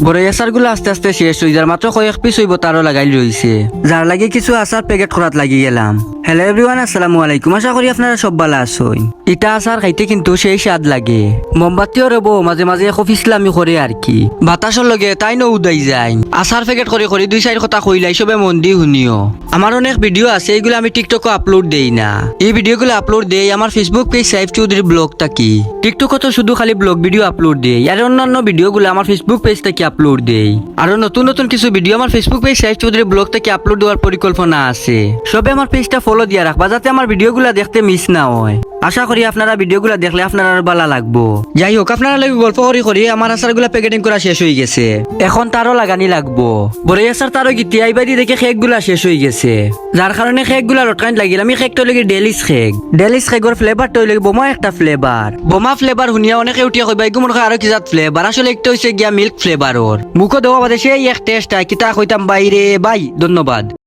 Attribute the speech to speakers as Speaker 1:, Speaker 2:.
Speaker 1: বড়ই আচারগুলো আস্তে আস্তে শেষ হয়ে যার মাত্র কয়েক পিস হইব তারও লাগাই রয়েছে, যার লাগে কিছু আচার প্যাকেট করাত লাগি গেলাম। হ্যালো এভরিওয়ান, আসসালামু আলাইকুম। আশা করি আপনারা সব ভালো আছেন। ইটা আচার খাইতে কিন্তু সেই স্বাদ লাগে, মোমবাতিও রব মাঝে মাঝে কফি ইসলামি করে আর কি, বাতাসর লগে তাই ন উদাই যায়। আচার প্যাকেট করে করে 2-4 কথা কইলাই সবে মন দি শুনিও। আমার অনেক ভিডিও আছে, এইগুলো আমি টিকটকে আপলোড দেই না। এই ভিডিওগুলো আপলোড দেই আমার Facebook page Saif Chowdhury blog থাকি। টিকটকে তো শুধু খালি ব্লগ ভিডিও আপলোড দেই, আর অন্যান্য ভিডিওগুলো আমার ফেসবুক পেজ থেকে আপলোড দেই। আর নতুন নতুন কিছু ভিডিও আমার Facebook page Saif Chowdhury blog থেকে আপলোড দেওয়ার পরিকল্পনা আছে। সবে আমার পেজটা ফলো দিয়া রাখবা যাতে আমার ভিডিওগুলো দেখতে মিস না হয়। আশা করি আপনারা ভিডিওগুলো দেখলে আপনারা ভালো লাগবো। যাই হোক, আপনারা লাগে গল্প করি আমার আচারগুলো প্যাকেটিং করা শেষ হয়ে গেছে, এখন তারও লাগানি লাগবো। বড়ই আচার তারও গিটি আইবাদি দেখে কেকগুলা শেষ হয়ে গেছে, যার কারণে কেকগুলা লটকাইন লাগিল। আমি কেকটা লগে ডেলিস কেকর ফ্লেভারটা লগে বোমা একটা বোমা ফ্লেভার শুনিয়া অনেকে উঠিয়া কইবা এগু মনে আরো কি জাত ফ্লেভার, আসলে একটা হইছে গিয়া মিল্ক ফ্লেভারর। মুখো দেওয়া বাদে সেই এক টেস্ট কিতা কইতাম বাইরে। বাই, ধন্যবাদ।